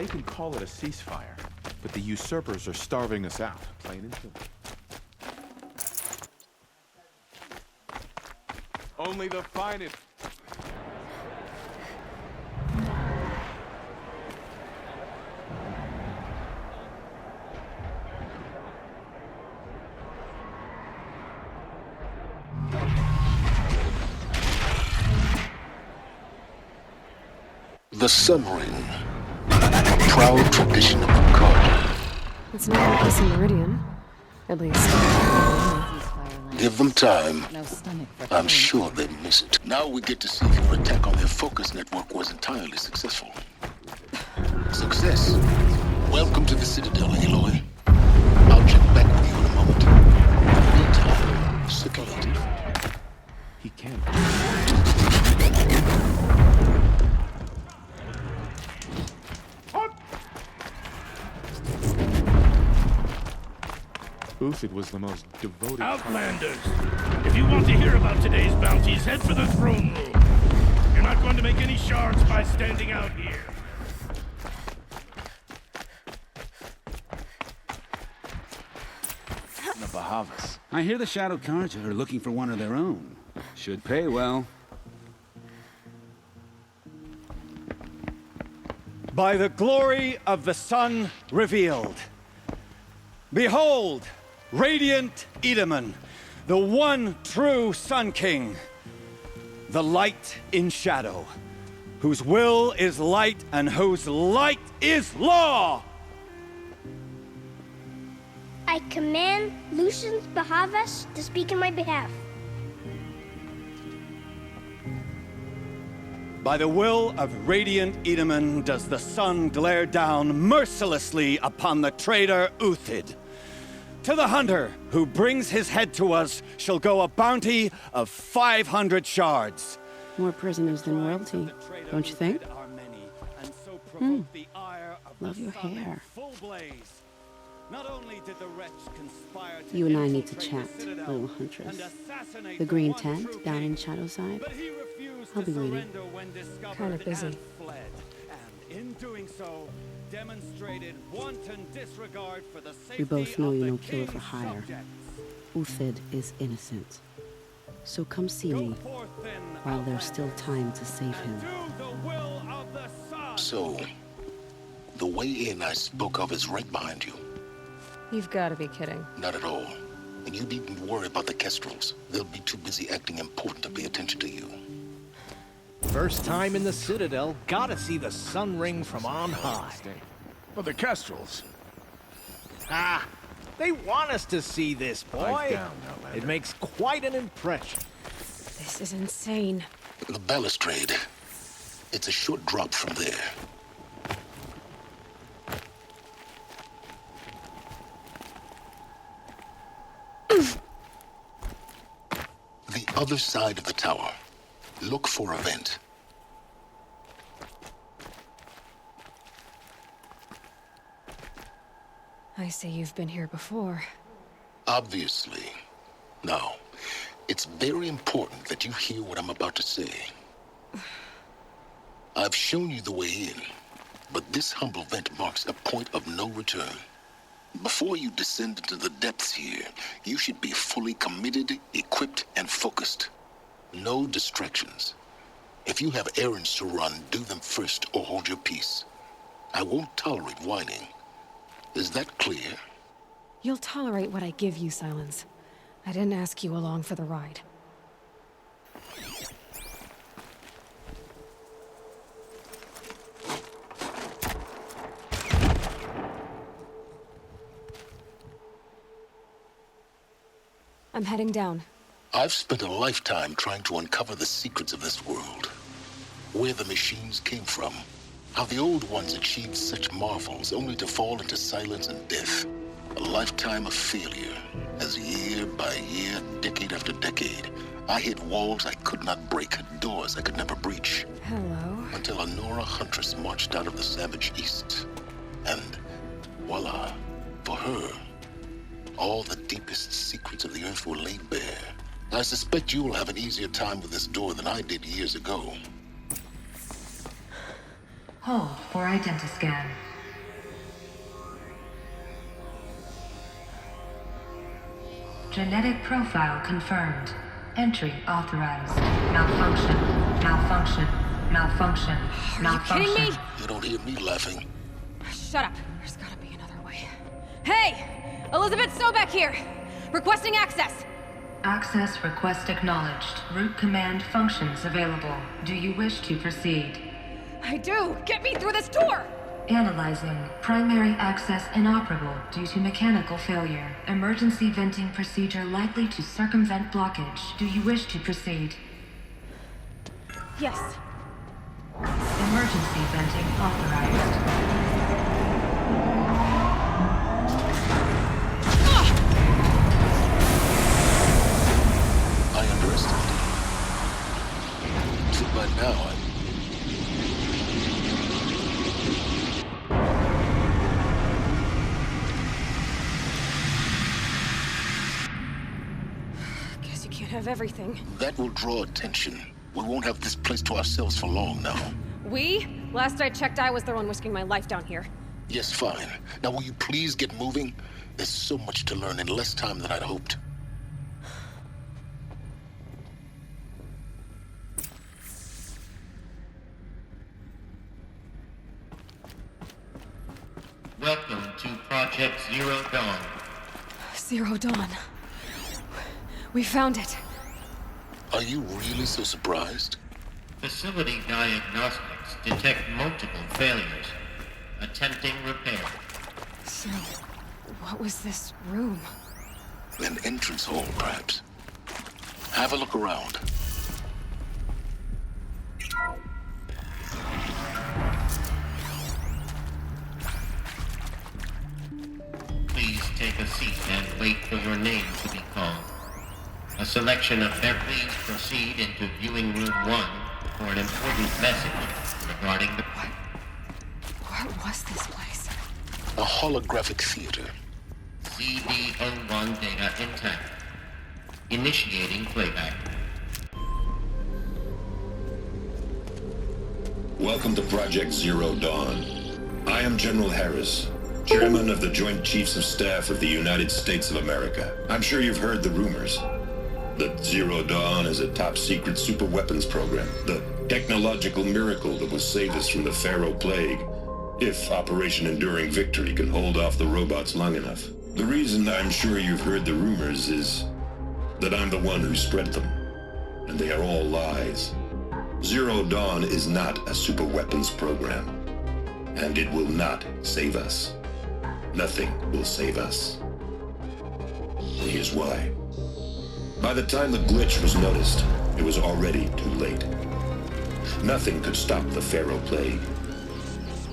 They can call it a ceasefire, but the usurpers are starving us out, plain and simple. Only the finest. The Sun Ring, a proud tradition of the culture. It's not like us in Meridian, at least. Give them time. I'm sure they'd miss it. Now we get to see if your attack on their focus network was entirely successful. Success. Welcome to the Citadel, Aloy. I'll check back with you in a moment. Meantime, circulate. He can't. Uthid was the most devoted... Outlanders! If you want to hear about today's bounties, head for the throne room. You're not going to make any shards by standing out here. The Bahavas. I hear the Shadow Carja are looking for one of their own. Should pay well. By the glory of the sun revealed. Behold, radiant Edaman, the one true Sun King, the light in shadow, whose will is light and whose light is law! I command Lucian's Bahavas to speak in my behalf. By the will of radiant Edaman does the sun glare down mercilessly upon the traitor Uthid. To the hunter who brings his head to us shall go a bounty of 500 shards. More prisoners than royalty, don't you think? Love your hair. You and I need to chat, little huntress. The green tent down in Shadowside. I'll be waiting. Kind of busy. In doing so, demonstrated wanton disregard for the safety We both know of you're the no killer for king's hire. subjects. Uthid is innocent. So come see me while there's still time to save him. Do the will of the sun. So, the way in I spoke of is right behind you. You've got to be kidding. Not at all. And you needn't worry about the Kestrels. They'll be too busy acting important to pay attention to you. First time in the Citadel, gotta see the Sun Ring from on high. But the Kestrels. Ah, they want us to see this, boy. Down, Outlander. It makes quite an impression. This is insane. The balustrade. It's a short drop from there. The other side of the tower. Look for a vent. I see you've been here before. Obviously. Now, it's very important that you hear what I'm about to say. I've shown you the way in, but this humble vent marks a point of no return. Before you descend into the depths here, you should be fully committed, equipped, and focused. No distractions. If you have errands to run, do them first or hold your peace. I won't tolerate whining. Is that clear? You'll tolerate what I give you, Silence. I didn't ask you along for the ride. I'm heading down. I've spent a lifetime trying to uncover the secrets of this world. Where the machines came from. How the old ones achieved such marvels only to fall into silence and death. A lifetime of failure, as year by year, decade after decade, I hit walls I could not break, doors I could never breach. Hello. Until a Nora huntress marched out of the savage east. And voila, for her, all the deepest secrets of the earth were laid bare. I suspect you will have an easier time with this door than I did years ago. Hold for identiscan. Genetic profile confirmed. Entry authorized. Malfunction. Malfunction. Malfunction. Malfunction. Are you kidding me? You don't hear me laughing. Shut up. There's gotta be another way. Hey! Elizabeth Sobek here! Requesting access! Access request acknowledged. Root command functions available. Do you wish to proceed? I do! Get me through this door! Analyzing. Primary access inoperable due to mechanical failure. Emergency venting procedure likely to circumvent blockage. Do you wish to proceed? Yes. Emergency venting authorized. I underestimated you. So by now, Guess you can't have everything. that will draw attention. We won't have this place to ourselves for long now. We? Last I checked, I was the one risking my life down here. Yes, fine. Now will you please get moving? There's so much to learn in less time than I'd hoped. Welcome to Project Zero Dawn. Zero Dawn. We found it. Are you really so surprised? Facility diagnostics detect multiple failures. Attempting repair. So, what was this room? An entrance hall, perhaps. Have a look around. Please take a seat and wait for your name to be called. A selection of please proceed into viewing room 1 for an important message regarding the... What was this place? A holographic theater. CD01 data intact. Initiating playback. Welcome to Project Zero Dawn. I am General Harris, Chairman of the Joint Chiefs of Staff of the United States of America. I'm sure you've heard the rumors that Zero Dawn is a top-secret superweapons program, the technological miracle that will save us from the Pharaoh Plague, if Operation Enduring Victory can hold off the robots long enough. The reason I'm sure you've heard the rumors is that I'm the one who spread them, and they are all lies. Zero Dawn is not a superweapons program, and it will not save us. Nothing will save us. And here's why. By the time the glitch was noticed, it was already too late. Nothing could stop the Pharaoh Plague.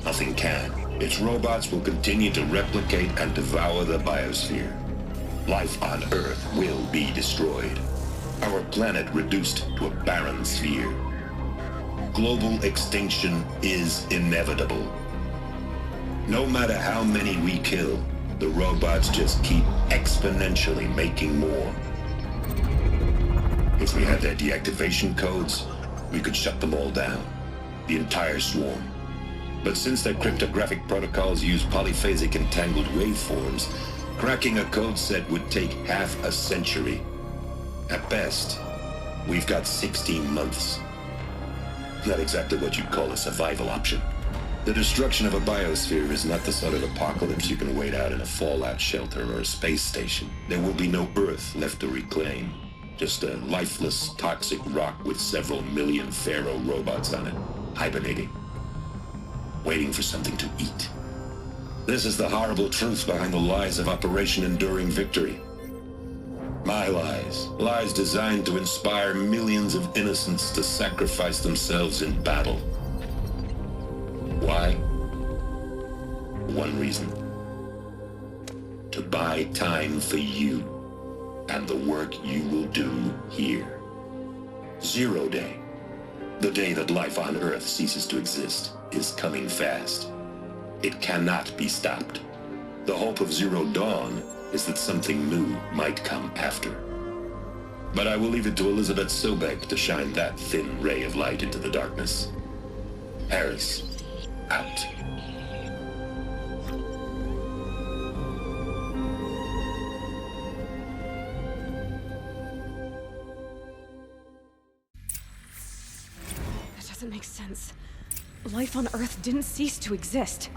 Nothing can. Its robots will continue to replicate and devour the biosphere. Life on Earth will be destroyed. Our planet reduced to a barren sphere. Global extinction is inevitable. No matter how many we kill, the robots just keep exponentially making more. If we had their deactivation codes, we could shut them all down. The entire swarm. But since their cryptographic protocols use polyphasic entangled waveforms, cracking a code set would take half a century. At best, we've got 16 months. Not exactly what you'd call a survival option. The destruction of a biosphere is not the sort of apocalypse you can wait out in a fallout shelter or a space station. There will be no Earth left to reclaim. Just a lifeless, toxic rock with several million Pharaoh robots on it, hibernating, waiting for something to eat. This is the horrible truth behind the lies of Operation Enduring Victory. My lies. Lies designed to inspire millions of innocents to sacrifice themselves in battle. Why? One reason. To buy time for you and the work you will do here. Zero Day, the day that life on Earth ceases to exist, is coming fast. It cannot be stopped. The hope of Zero Dawn is that something new might come after. But I will leave it to Elizabeth Sobek to shine that thin ray of light into the darkness. Harris, out. doesn't make sense. Life on Earth didn't cease to exist.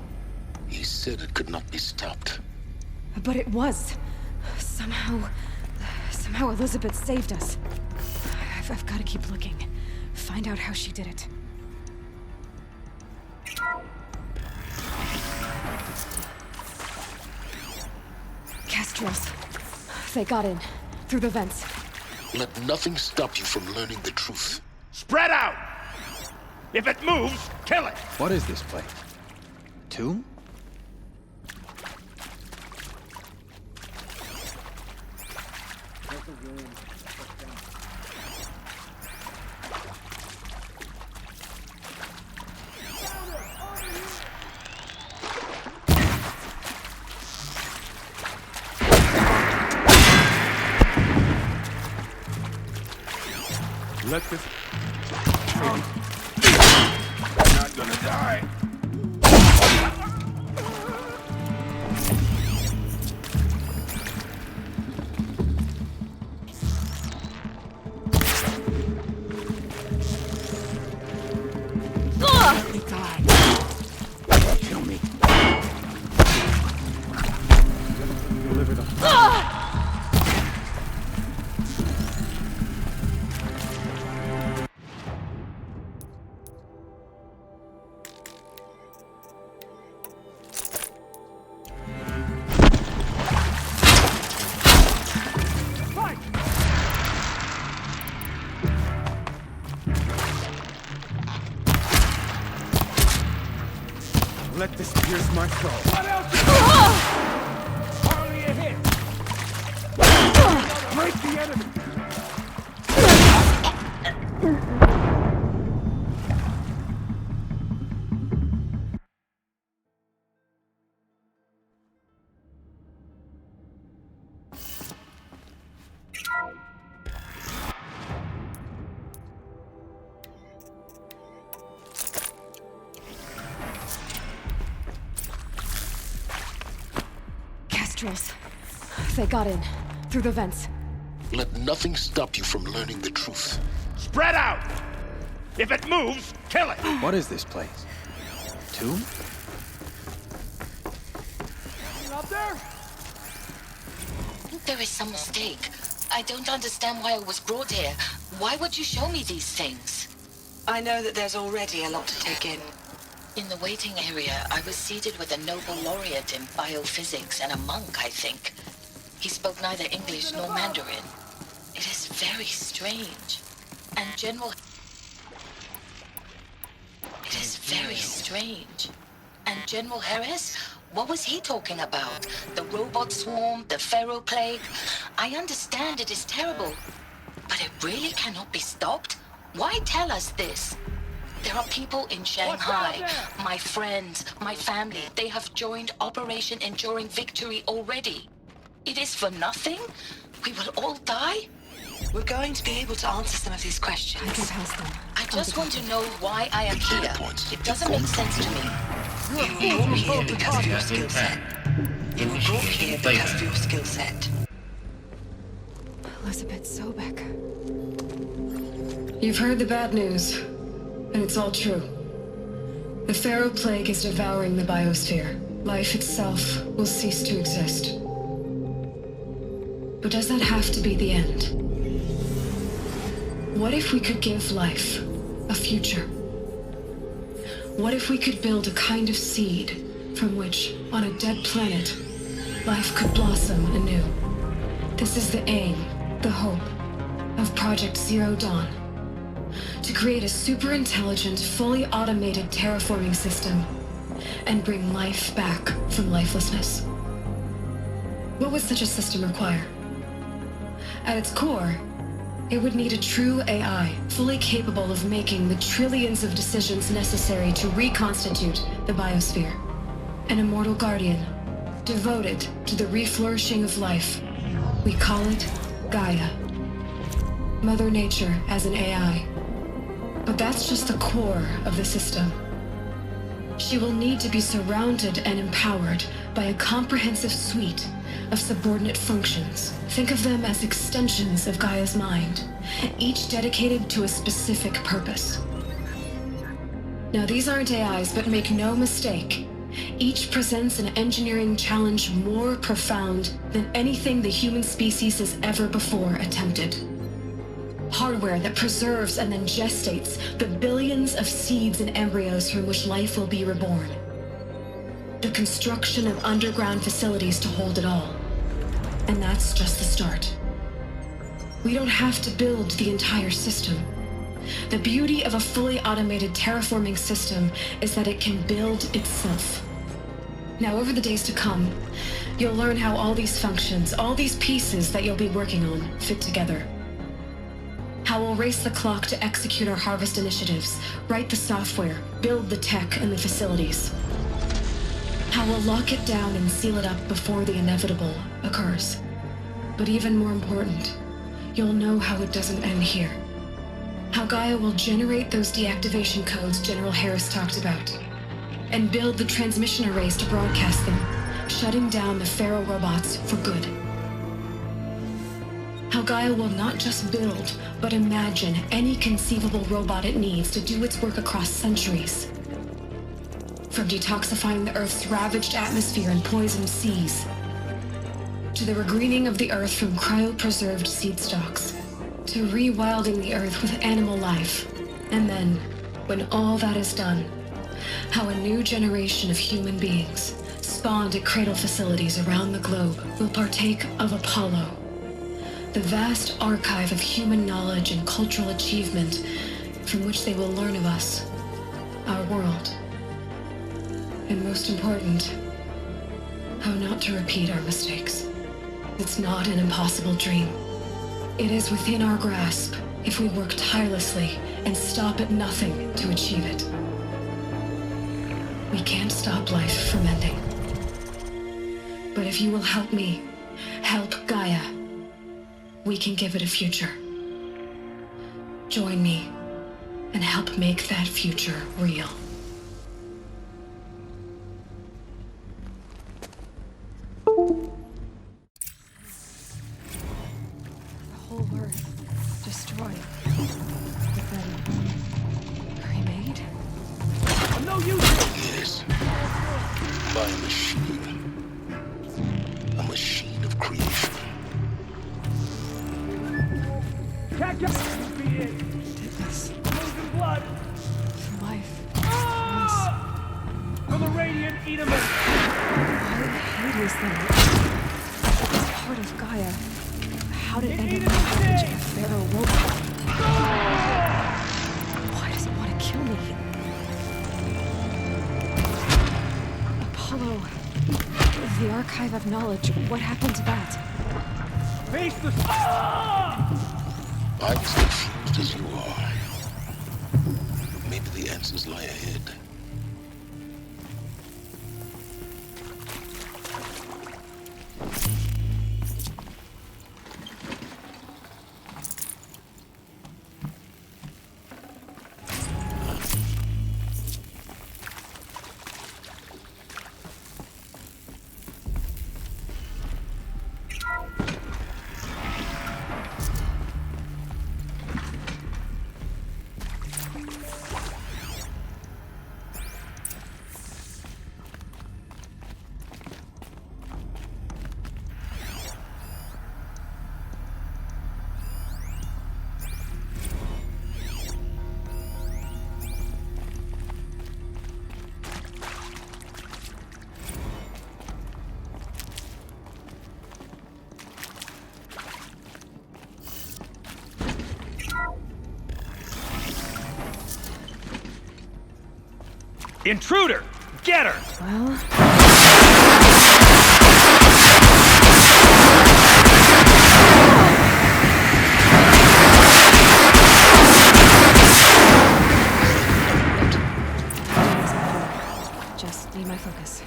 He said it could not be stopped. But it was. Somehow Elizabeth saved us. I've got to keep looking. Find out how she did it. Castrils. They got in. Through the vents. Let nothing stop you from learning the truth. Spread out! If it moves, kill it! What is this place? Tomb? Let this... I'm not gonna die! Let me die! Kill me. Deliver the... Let this pierce my soul. What else? Hardly a hit! Break the enemy! They got in. Through the vents. Let nothing stop you from learning the truth. Spread out! If it moves, kill it! What is this place? Tomb? Up there? There is some mistake. I don't understand why I was brought here. Why would you show me these things? I know that there's already a lot to take in. In the waiting area, I was seated with a Nobel laureate in biophysics and a monk, I think. He spoke neither English nor Mandarin. It is very strange. And General... It is very strange. And General Harris? What was he talking about? The robot swarm, the Pharaoh plague? I understand it is terrible. But it really cannot be stopped? Why tell us this? There are people in Shanghai, my friends, my family. They have joined Operation Enduring Victory already. It is for nothing? We will all die? We're going to be able to answer some of these questions. I can pass them. I just want to know why I am here. It doesn't make sense to me. You were brought here because of your skill set. You were brought here because of your skill set. Elizabeth Sobek. You've heard the bad news, and it's all true. The Pharaoh plague is devouring the biosphere. Life itself will cease to exist. But does that have to be the end? What if we could give life a future? What if we could build a kind of seed from which, on a dead planet, life could blossom anew? This is the aim, the hope, of Project Zero Dawn. To create a super-intelligent, fully automated terraforming system and bring life back from lifelessness. What would such a system require? At its core, it would need a true AI, fully capable of making the trillions of decisions necessary to reconstitute the biosphere. An immortal guardian, devoted to the reflourishing of life. We call it Gaia. Mother Nature as an AI. But that's just the core of the system. She will need to be surrounded and empowered by a comprehensive suite of subordinate functions. Think of them as extensions of Gaia's mind, each dedicated to a specific purpose. Now, these aren't AIs, but make no mistake. Each presents an engineering challenge more profound than anything the human species has ever before attempted. Hardware that preserves and then gestates the billions of seeds and embryos from which life will be reborn. The construction of underground facilities to hold it all. And that's just the start. We don't have to build the entire system. The beauty of a fully automated terraforming system is that it can build itself. Now, over the days to come, you'll learn how all these functions, all these pieces that you'll be working on, fit together. How we'll race the clock to execute our harvest initiatives, write the software, build the tech and the facilities. How we'll lock it down and seal it up before the inevitable occurs. But even more important, you'll know how it doesn't end here. How Gaia will generate those deactivation codes General Harris talked about, and build the transmission arrays to broadcast them, shutting down the Pharaoh robots for good. How Gaia will not just build, but imagine any conceivable robot it needs to do its work across centuries. From detoxifying the Earth's ravaged atmosphere and poisoned seas, to the regreening of the Earth from cryopreserved seed stalks, to rewilding the Earth with animal life. And then, when all that is done, how a new generation of human beings, spawned at cradle facilities around the globe, will partake of Apollo, the vast archive of human knowledge and cultural achievement from which they will learn of us, our world. And most important, how not to repeat our mistakes. It's not an impossible dream. It is within our grasp if we work tirelessly and stop at nothing to achieve it. We can't stop life from ending. But if you will help me, help Gaia, we can give it a future. Join me and help make that future real. The whole Earth destroyed. But then remade? I'm no use! Yes. By a machine. A machine of creation. Catch up! Beat it! Did this. Losing blood! For life. For the radiant Edaman! Why Hades then? It's part of Gaia. How did it end up packaging a Pharaoh robot? Why does it want to kill me? Apollo. The archive of knowledge. What happened to that? Face the... I was confused as you are. Maybe the answers lie ahead. Intruder! Get her! Well... Just need my focus.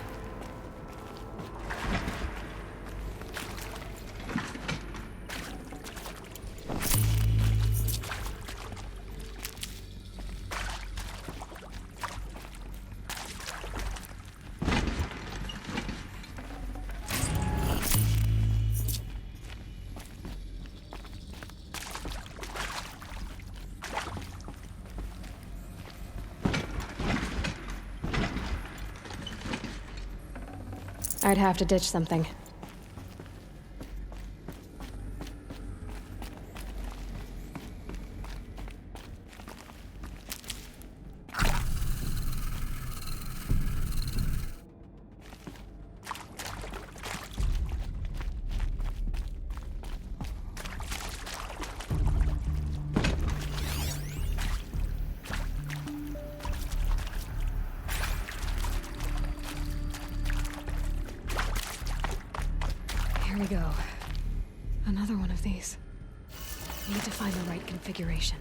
I'd have to ditch something. Here we go. Another one of these. Need to find the right configuration.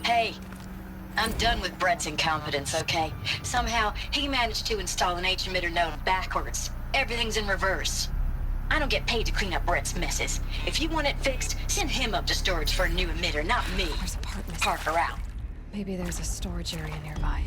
Hey, I'm done with Brett's incompetence, okay? Somehow, he managed to install an H-emitter node backwards. Everything's in reverse. I don't get paid to clean up Brett's messes. If you want it fixed, send him up to storage for a new emitter, not me. There's a part missing. Park her out. Maybe there's a storage area nearby.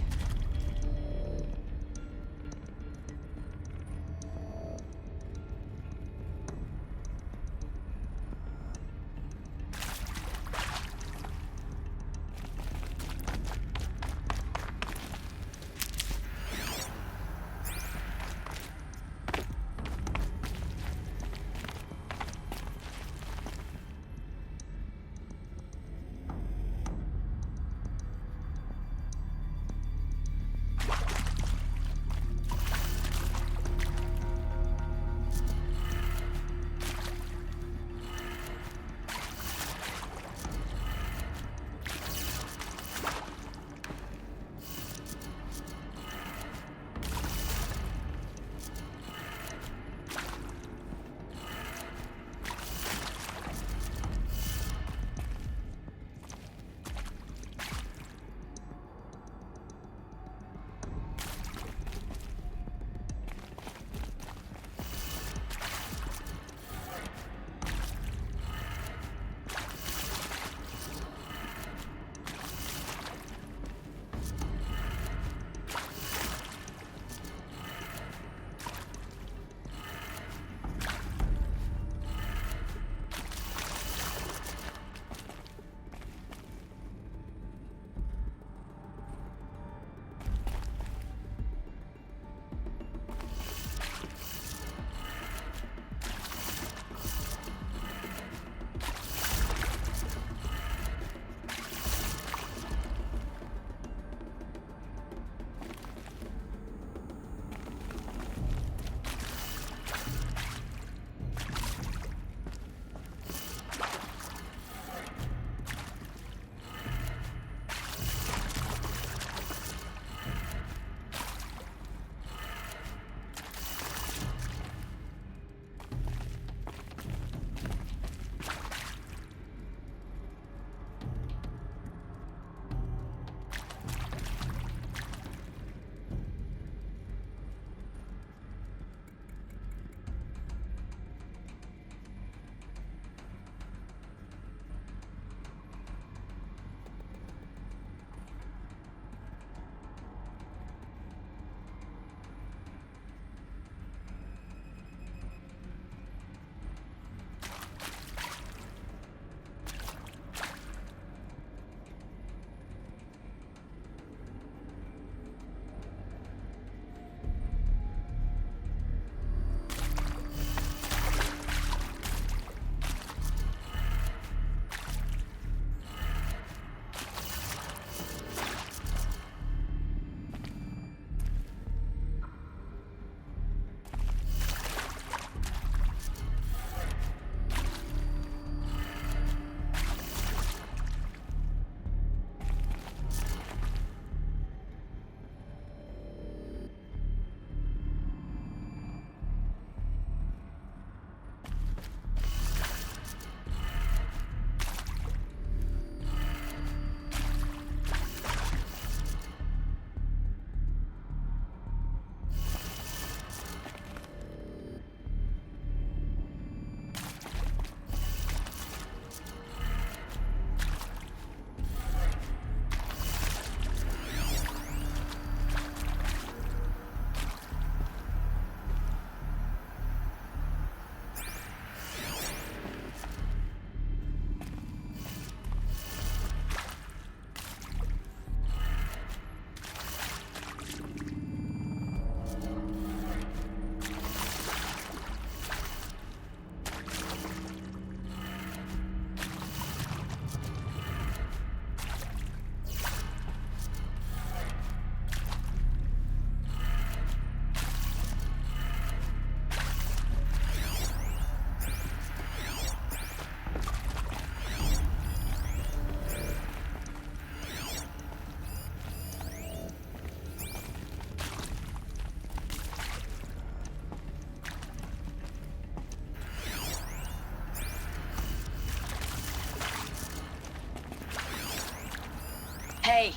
Hey,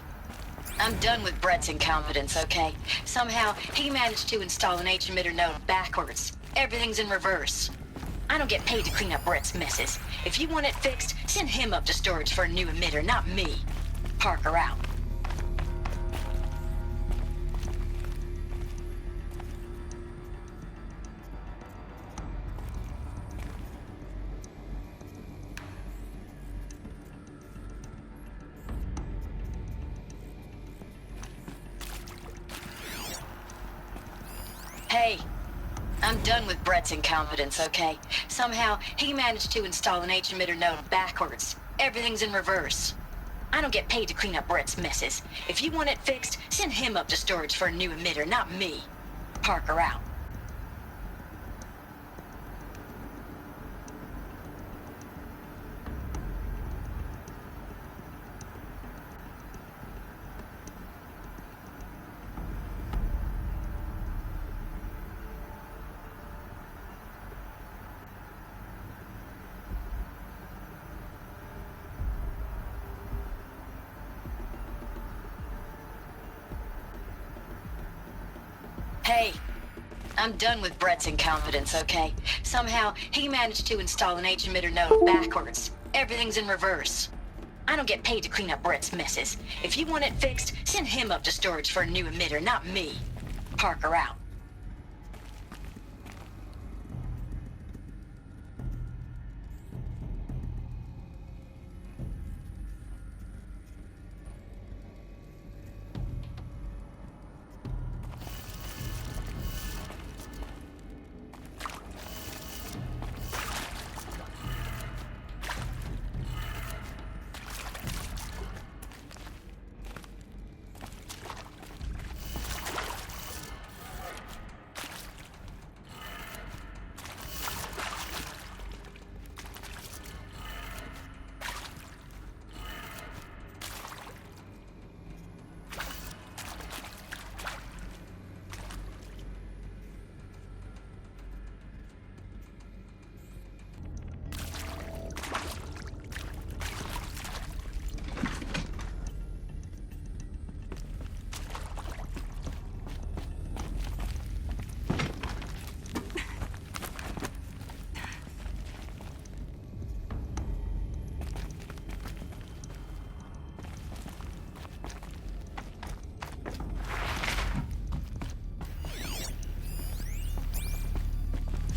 I'm done with Brett's incompetence, okay? Somehow, he managed to install an H-emitter node backwards. Everything's in reverse. I don't get paid to clean up Brett's messes. If you want it fixed, send him up to storage for a new emitter, not me. Parker out. Hey, I'm done with Brett's incompetence, okay? Somehow, he managed to install an H-emitter node backwards. Everything's in reverse. I don't get paid to clean up Brett's messes. If you want it fixed, send him up to storage for a new emitter, not me. Parker out. Hey, I'm done with Brett's incompetence, okay? Somehow, he managed to install an H-emitter node backwards. Everything's in reverse. I don't get paid to clean up Brett's messes. If you want it fixed, send him up to storage for a new emitter, not me. Parker out.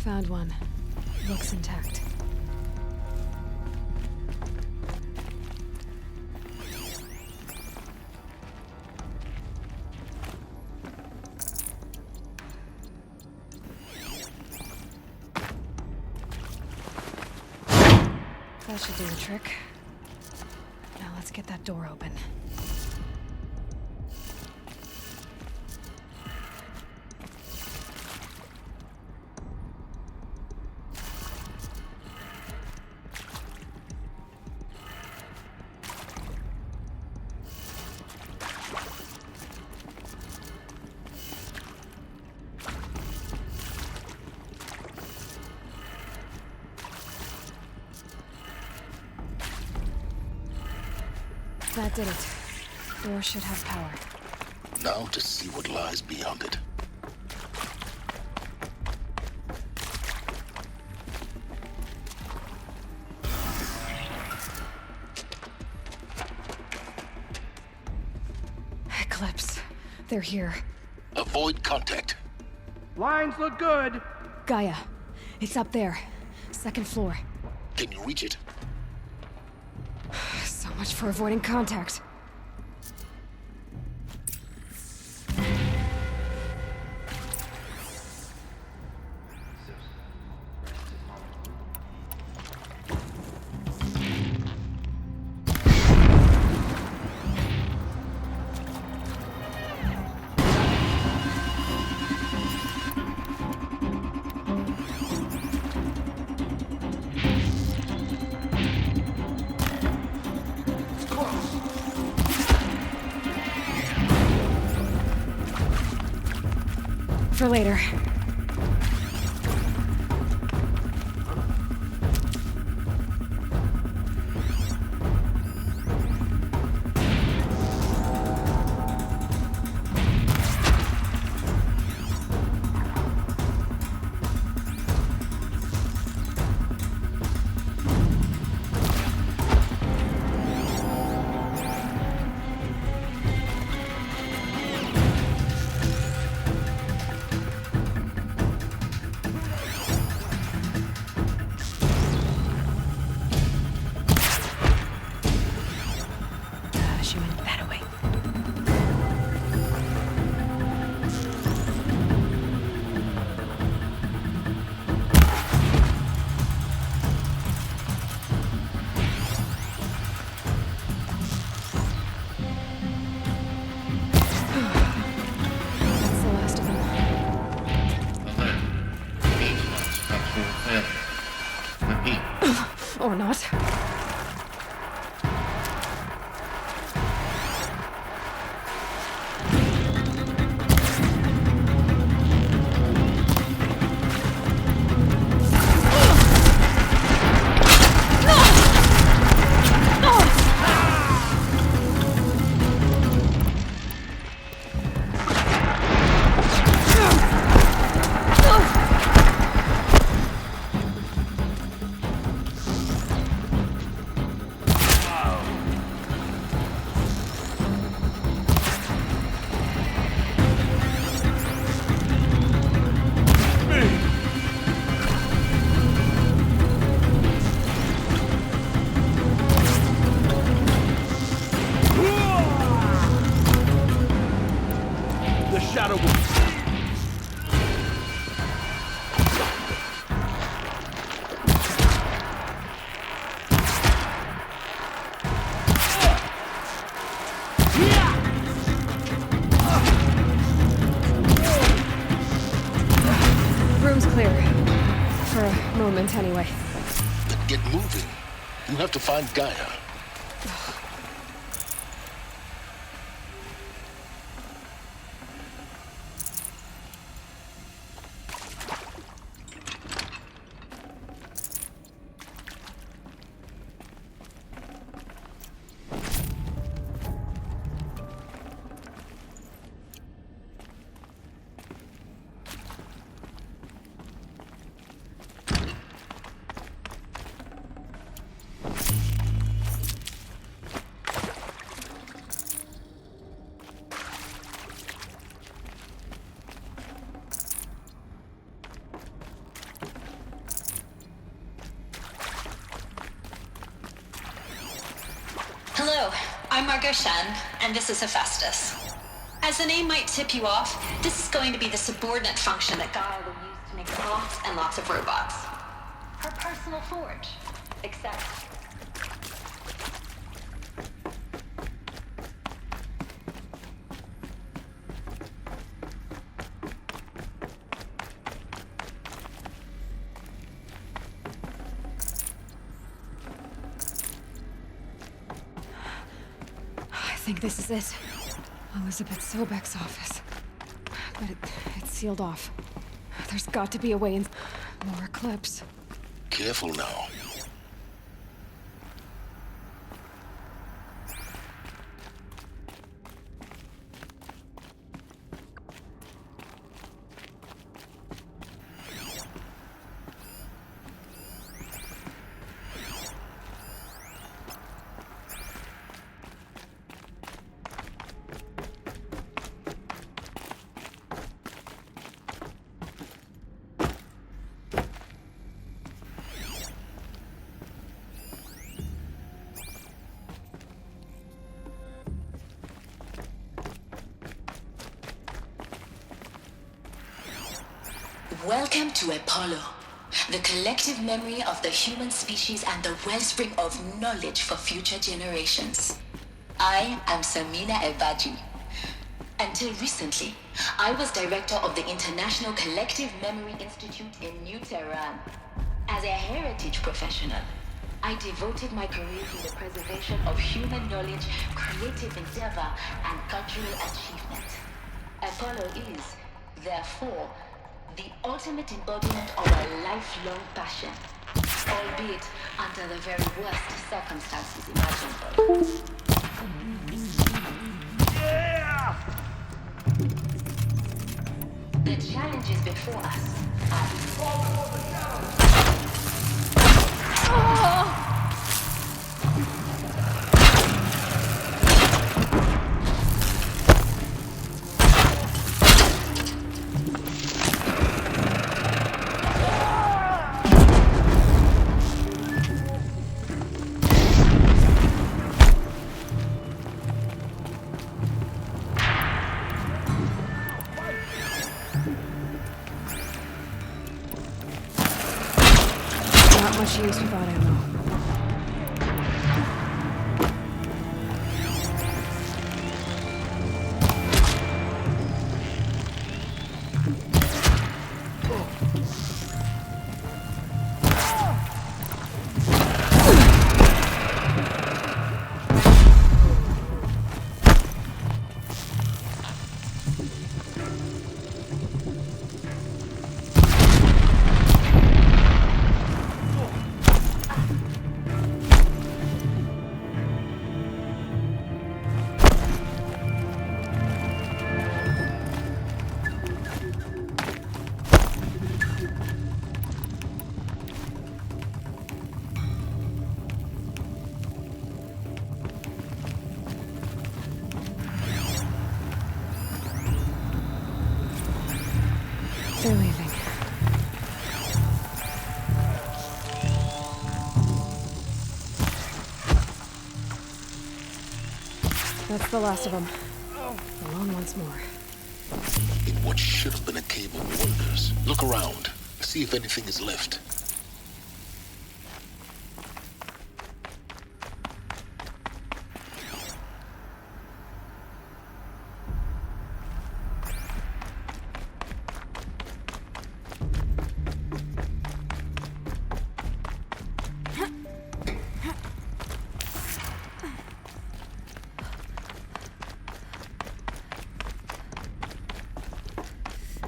Found one. Looks intact. That should do the trick. Now let's get that door open. That did it. Door should have power. Now to see what lies beyond it. Eclipse. They're here. Avoid contact. Lines look good. Gaia. It's up there. Second floor. Can you reach it? So much for avoiding contact. For later. push you in that way. That's the last of them. Or not. Room's clear. For a moment, anyway. Then get moving. You have to find Gaia. Hello, I'm Margot Shen, and this is Hephaestus. As the name might tip you off, this is going to be the subordinate function that Gaia will use to make lots and lots of robots. Her personal forge. Except... I think this is it. Elizabeth Sobek's office. But it's sealed off. There's got to be a way in. More Eclipse. Careful now. Welcome to Apollo, the collective memory of the human species and the wellspring of knowledge for future generations. I am Samina Ebaji. Until recently, I was director of the International Collective Memory Institute in New Tehran. As a heritage professional, I devoted my career to the preservation of human knowledge, creative endeavor, and cultural achievement. Apollo is, therefore, the ultimate embodiment of a lifelong passion, albeit under the very worst circumstances imaginable. Yeah! The challenges before us That's the last of them. Alone once more. In what should have been a cave of wonders. Look around. See if anything is left.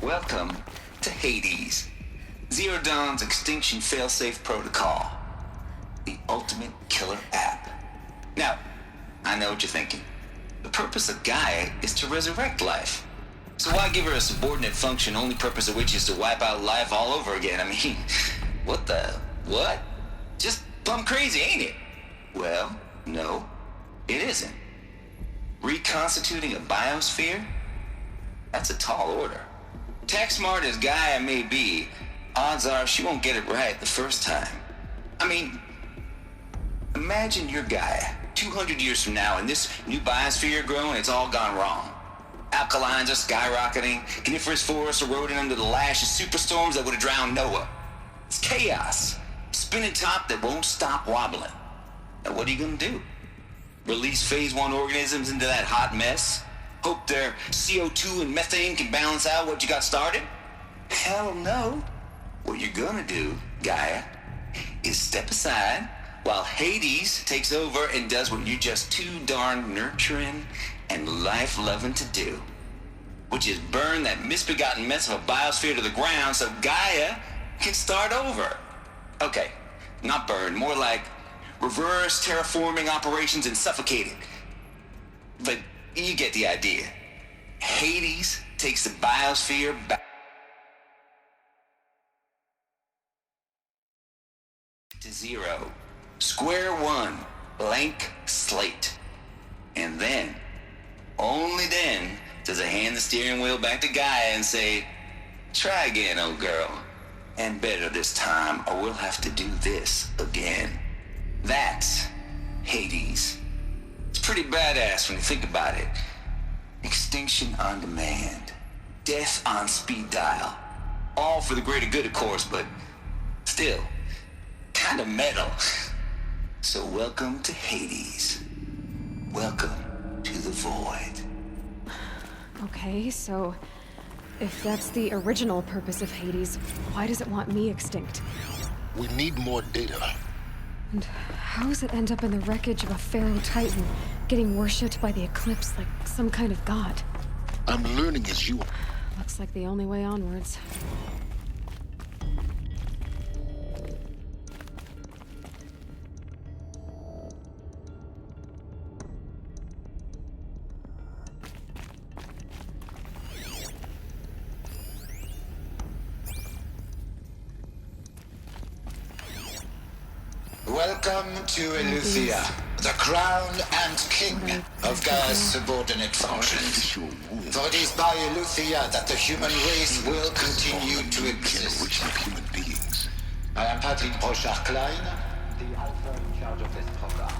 Welcome to Hades, Zero Dawn's extinction failsafe protocol, the ultimate killer app. Now, I know what you're thinking. The purpose of Gaia is to resurrect life. So why give her a subordinate function, only purpose of which is to wipe out life all over again? I mean, what? Just plumb crazy, ain't it? Well, no, it isn't. Reconstituting a biosphere? That's a tall order. Tech smart as Gaia may be, odds are she won't get it right the first time. I mean, imagine you're Gaia, 200 years from now, and this new biosphere growing, it's all gone wrong. Alkalines are skyrocketing, coniferous forests eroding under the lash of superstorms that would have drowned Noah. It's chaos, spinning top that won't stop wobbling. Now what are you gonna do? Release phase 1 organisms into that hot mess? Hope their CO2 and methane can balance out what you got started? Hell no. What you're gonna do, Gaia, is step aside while Hades takes over and does what you're just too darn nurturing and life-loving to do, which is burn that misbegotten mess of a biosphere to the ground so Gaia can start over. Okay, not burn, more like reverse terraforming operations and suffocate it. But you get the idea. Hades takes the biosphere back to zero. Square one, blank slate. And then, only then, does it hand the steering wheel back to Gaia and say, try again, old girl. And better this time, or we'll have to do this again. That's Hades. It's pretty badass when you think about it. Extinction on demand. Death on speed dial. All for the greater good, of course, but still, kind of metal. So welcome to Hades. Welcome to the void. Okay, so if that's the original purpose of Hades, why does it want me extinct? We need more data. And how does it end up in the wreckage of a Pharaoh Titan, getting worshipped by the Eclipse like some kind of god? I'm learning as you... Looks like the only way onwards. Welcome to Eleuthia, the crown and king of Gaia's subordinate functions. For it is by Eleuthia that the human race will continue to exist. Human beings. I am Patrick Brochard-Klein, the alpha in charge of this program.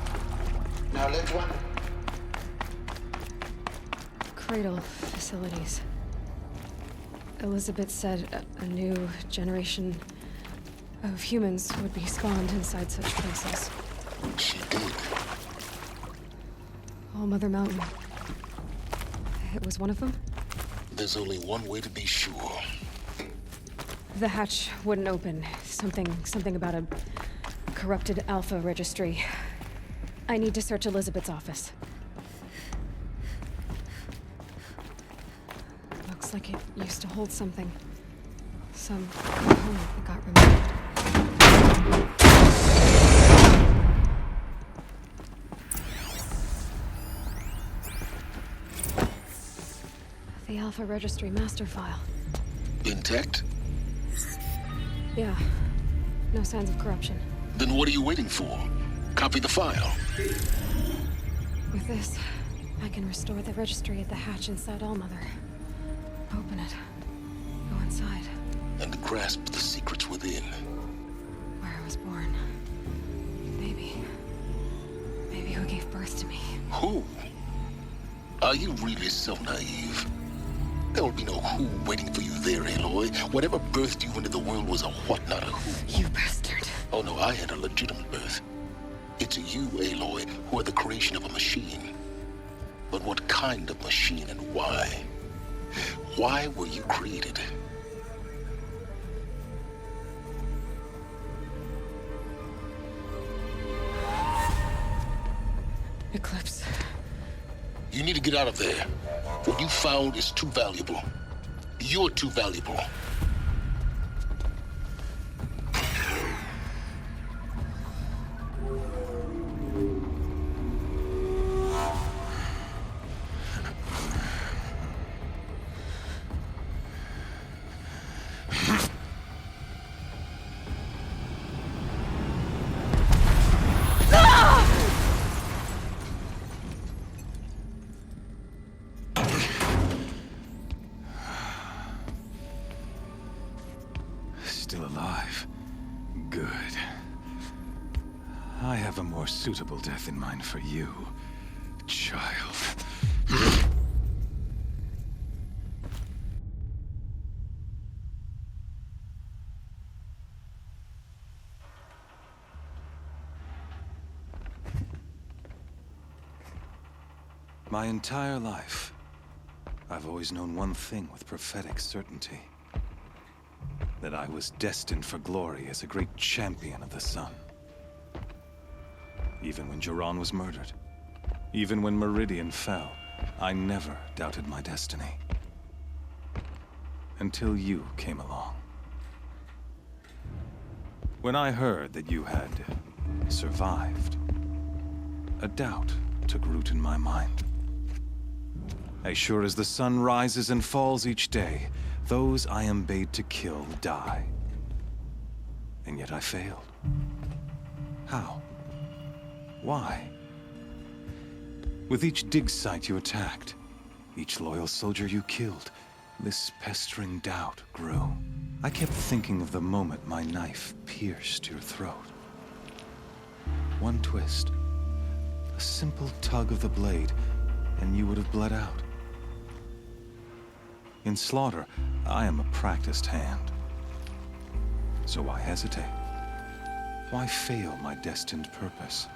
Now let one... Cradle facilities. Elizabeth said a new generation of humans would be spawned inside such places. She did. All Mother Mountain. It was one of them? There's only one way to be sure. The hatch wouldn't open. Something about a corrupted alpha registry. I need to search Elizabeth's office. Looks like it used to hold something. Some component that got removed. The Alpha Registry master file. Intact? Yeah. No signs of corruption. Then what are you waiting for? Copy the file. With this, I can restore the registry at the hatch inside Allmother. Open it. Go inside. And grasp the secrets within. Where I was born. Maybe who gave birth to me. Who? Are you really so naive? There will be no who waiting for you there, Aloy. Whatever birthed you into the world was a what, not a who. You bastard. Oh no, I had a legitimate birth. It's you, Aloy, who are the creation of a machine. But what kind of machine and why? Why were you created? Eclipse. You need to get out of there. What you found is too valuable. You're too valuable. Still alive. Good. I have a more suitable death in mind for you, child. My entire life, I've always known one thing with prophetic certainty. That I was destined for glory as a great champion of the sun. Even when Jiran was murdered, even when Meridian fell, I never doubted my destiny. Until you came along. When I heard that you had survived, a doubt took root in my mind. As sure as the sun rises and falls each day, those I am bade to kill die. And yet I failed. How? Why? With each dig site you attacked, each loyal soldier you killed, this pestering doubt grew. I kept thinking of the moment my knife pierced your throat. One twist, a simple tug of the blade, and you would have bled out. In slaughter, I am a practiced hand. So why hesitate? Why fail my destined purpose?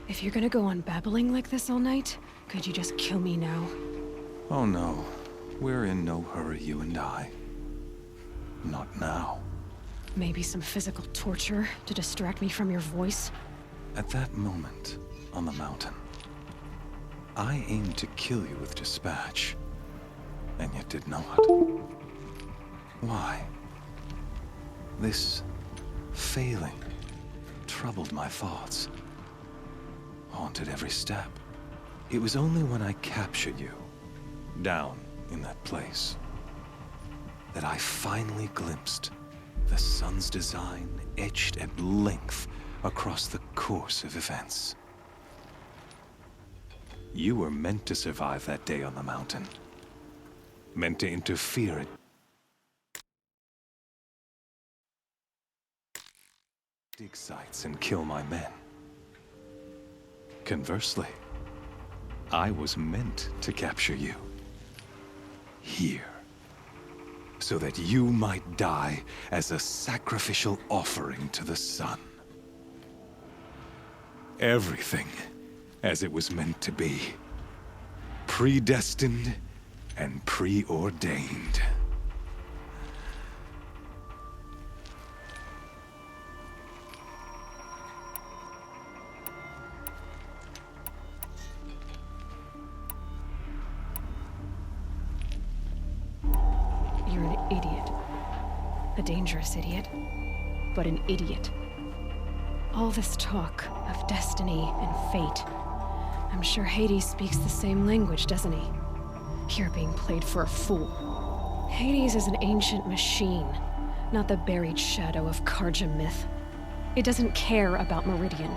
If you're gonna go on babbling like this all night, could you just kill me now? Oh no. We're in no hurry, you and I. Not now. Maybe some physical torture to distract me from your voice? At that moment, on the mountain, I aimed to kill you with dispatch, and yet did not. Why? This failing troubled my thoughts, haunted every step. It was only when I captured you, down in that place, that I finally glimpsed the sun's design etched at length across the course of events. You were meant to survive that day on the mountain. Meant to interfere at dig sites and kill my men. Conversely, I was meant to capture you. Here. So that you might die as a sacrificial offering to the sun. Everything as it was meant to be. Predestined and preordained. You're an idiot. A dangerous idiot, but an idiot. All this talk of destiny and fate. I'm sure Hades speaks the same language, doesn't he? You're being played for a fool. Hades is an ancient machine, not the buried shadow of Karja myth. It doesn't care about Meridian.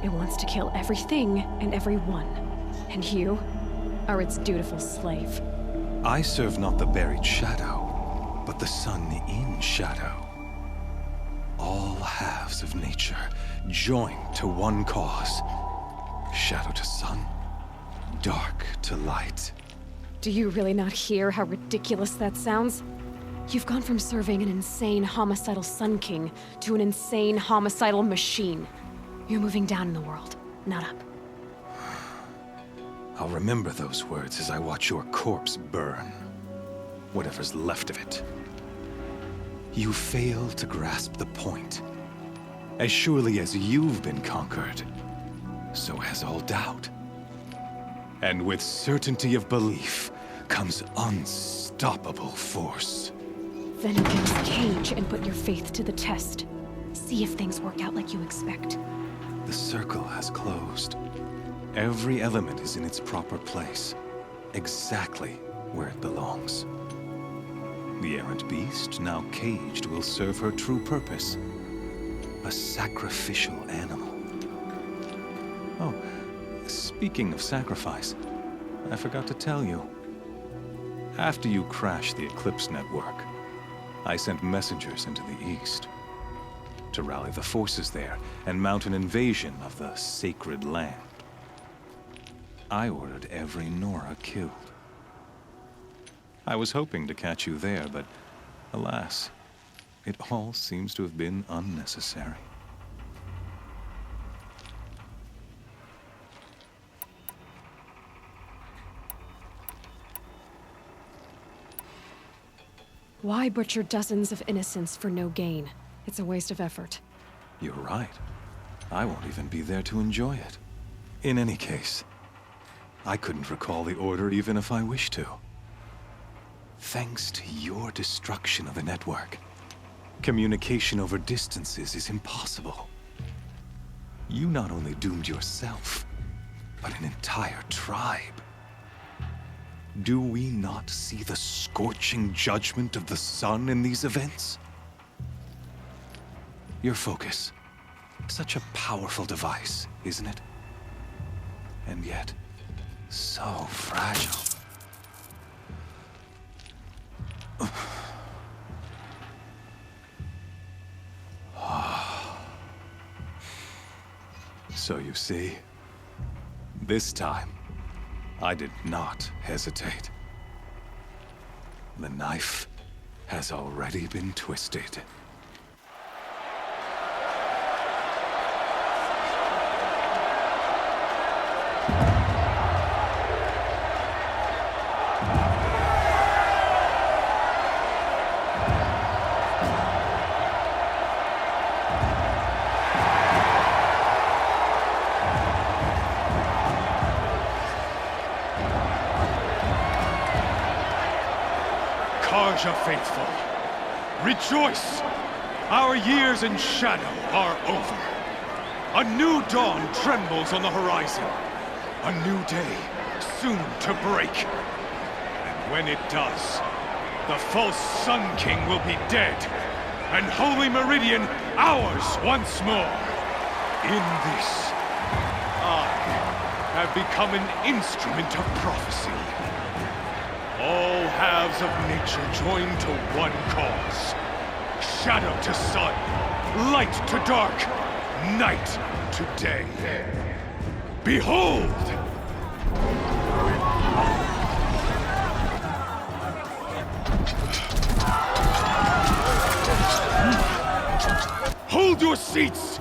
It wants to kill everything and everyone. And you are its dutiful slave. I serve not the buried shadow, but the sun in shadow. All halves of nature joined to one cause. Shadow to sun, dark to light. Do you really not hear how ridiculous that sounds? You've gone from serving an insane homicidal Sun King to an insane homicidal machine. You're moving down in the world, not up. I'll remember those words as I watch your corpse burn. Whatever's left of it. You fail to grasp the point. As surely as you've been conquered, so has all doubt. And with certainty of belief comes unstoppable force. Then open this cage and put your faith to the test. See if things work out like you expect. The circle has closed. Every element is in its proper place, exactly where it belongs. The errant beast, now caged, will serve her true purpose. A sacrificial animal. Oh, speaking of sacrifice, I forgot to tell you. After you crashed the Eclipse network, I sent messengers into the east to rally the forces there and mount an invasion of the sacred land. I ordered every Nora killed. I was hoping to catch you there, but alas, it all seems to have been unnecessary. Why butcher dozens of innocents for no gain? It's a waste of effort. You're right. I won't even be there to enjoy it. In any case, I couldn't recall the order even if I wished to. Thanks to your destruction of the network, communication over distances is impossible. You not only doomed yourself, but an entire tribe. Do we not see the scorching judgment of the sun in these events? Your focus, such a powerful device, isn't it? And yet, so fragile. So you see, this time, I did not hesitate. The knife has already been twisted. Karja faithful, rejoice! Our years in shadow are over. A new dawn trembles on the horizon. A new day soon to break. And when it does, the false Sun King will be dead, and Holy Meridian ours once more. In this, I have become an instrument of prophecy. All halves of nature joined to one cause. Shadow to sun, light to dark, night to day. Behold! Hold your seats!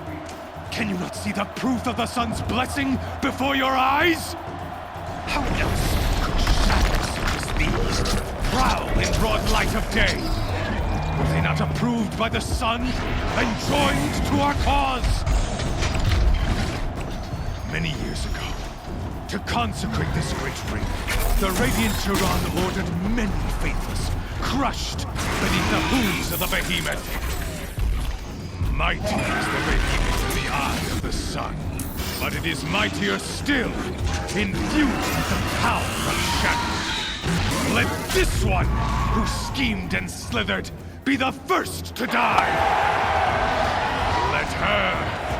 Can you not see the proof of the sun's blessing before your eyes? How else could shadows such as these prowl in broad light of day? Were they not approved by the sun and joined to our cause? Many years ago, to consecrate this great ring, the Radiant Turan ordered many faithless, crushed beneath the hooves of the behemoth. Mighty is the behemoth in the eye of the sun, but it is mightier still, infused with the power of shadow. Let this one, who schemed and slithered, be the first to die! Let her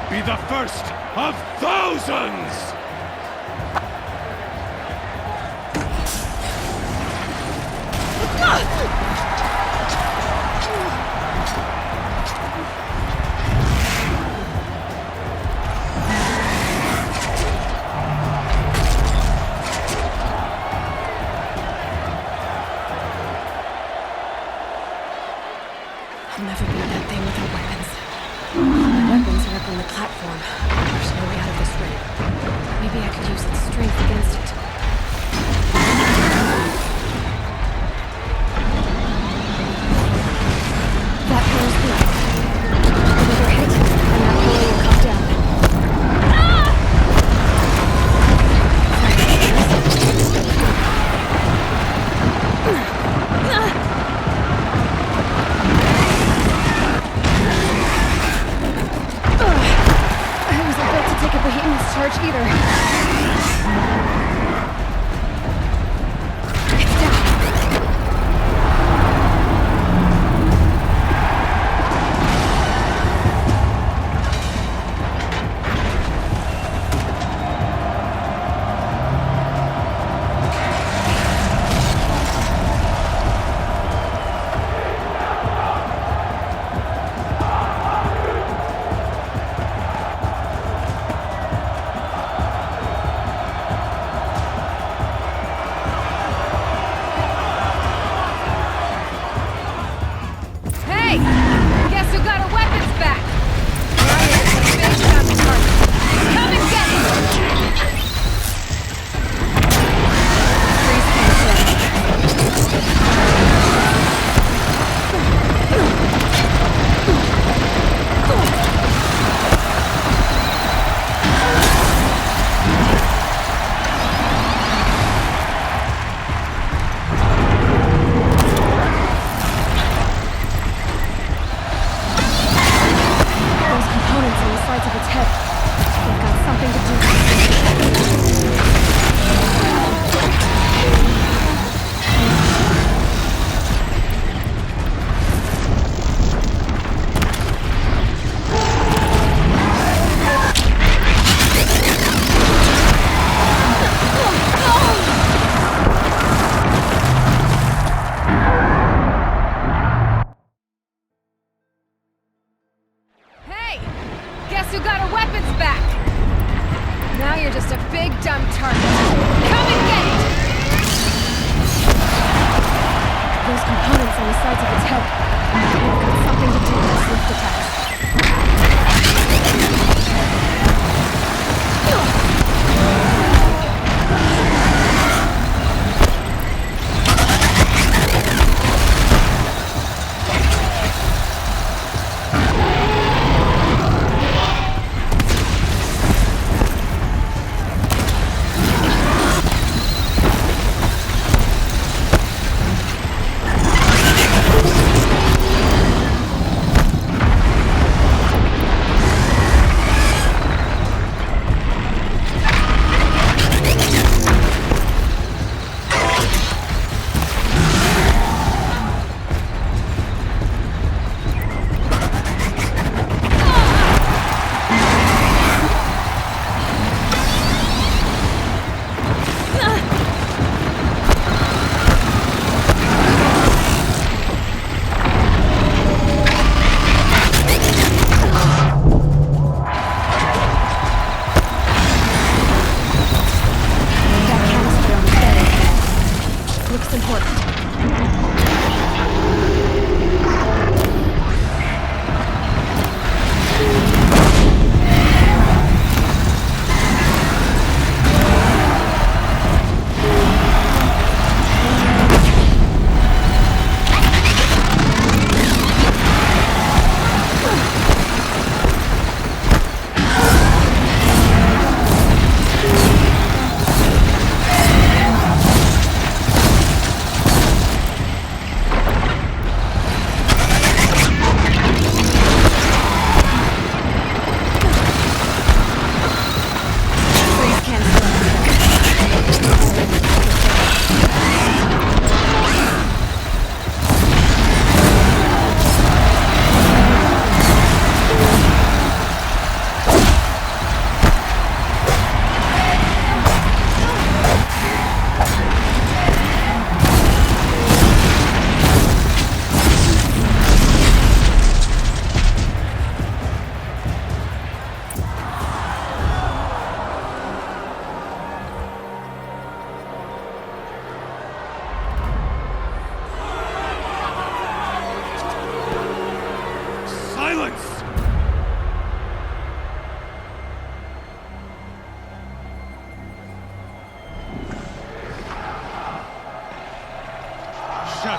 be the first of thousands! I'll never beat that thing without weapons. My weapons are up on the platform. There's no way out of this ring. Maybe I could use its strength against it. That pillar's weak. Another hit, and that pillar will come down. I wasn't built to take a behemoth's charge either. It's down.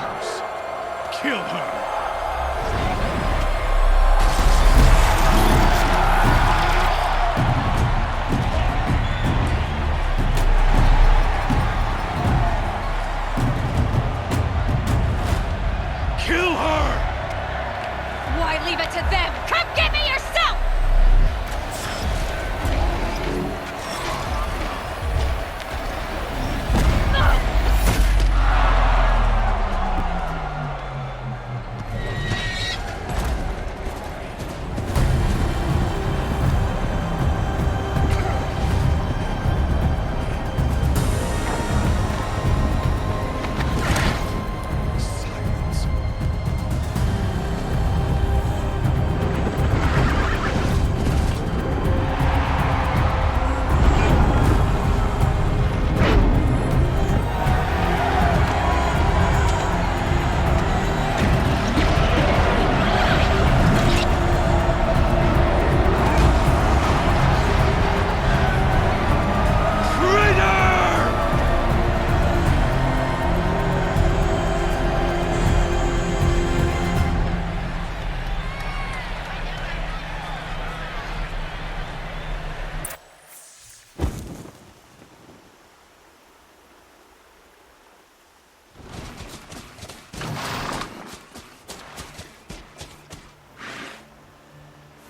house. Kill her! Kill her! Why leave it to them? Come get me yourself!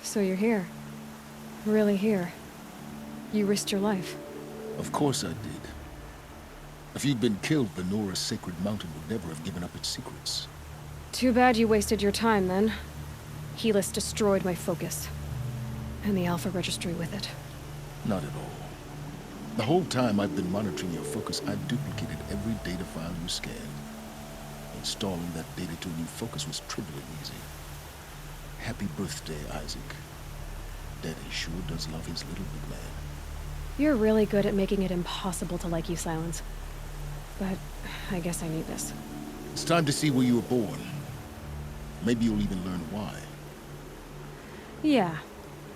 So you're here. Really here. You risked your life. Of course I did. If you'd been killed, the Nora's sacred mountain would never have given up its secrets. Too bad you wasted your time, then. Helis destroyed my focus. And the Alpha Registry with it. Not at all. The whole time I've been monitoring your focus, I've duplicated every data file you scanned. Installing that data to a new focus was trivially easy. Happy birthday, Isaac. Daddy sure does love his little big man. You're really good at making it impossible to like you, Silence. But I guess I need this. It's time to see where you were born. Maybe you'll even learn why. Yeah.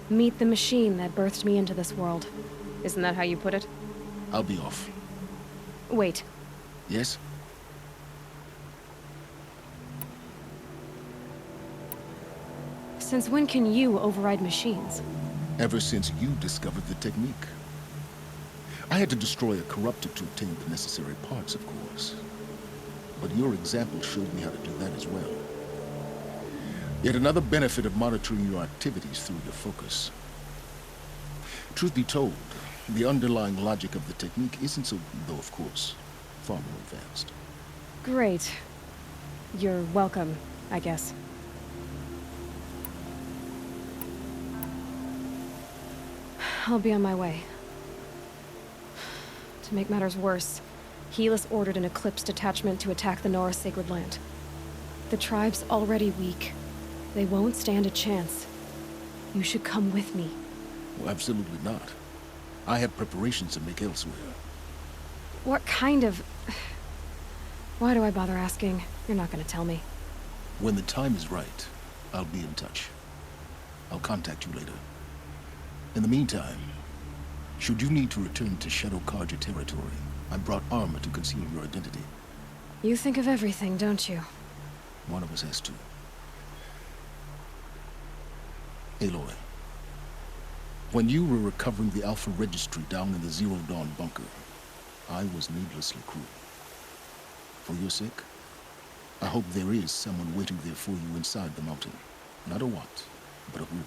Meet the machine that birthed me into this world. Isn't that how you put it? I'll be off. Wait. Yes? Since when can you override machines? Ever since you discovered the technique. I had to destroy a corruptor to obtain the necessary parts, of course. But your example showed me how to do that as well. Yet another benefit of monitoring your activities through your focus. Truth be told, the underlying logic of the technique isn't so, though of course, far more advanced. Great. You're welcome, I guess. I'll be on my way. To make matters worse, Helis ordered an Eclipse detachment to attack the Nora Sacred Land. The tribe's already weak. They won't stand a chance. You should come with me. Well, absolutely not. I have preparations to make elsewhere. What kind of... Why do I bother asking? You're not gonna tell me. When the time is right, I'll be in touch. I'll contact you later. In the meantime, should you need to return to Shadow Karja territory, I brought armor to conceal your identity. You think of everything, don't you? One of us has to. Aloy, when you were recovering the Alpha Registry down in the Zero Dawn bunker, I was needlessly cruel. For your sake, I hope there is someone waiting there for you inside the mountain. Not a what, but a who.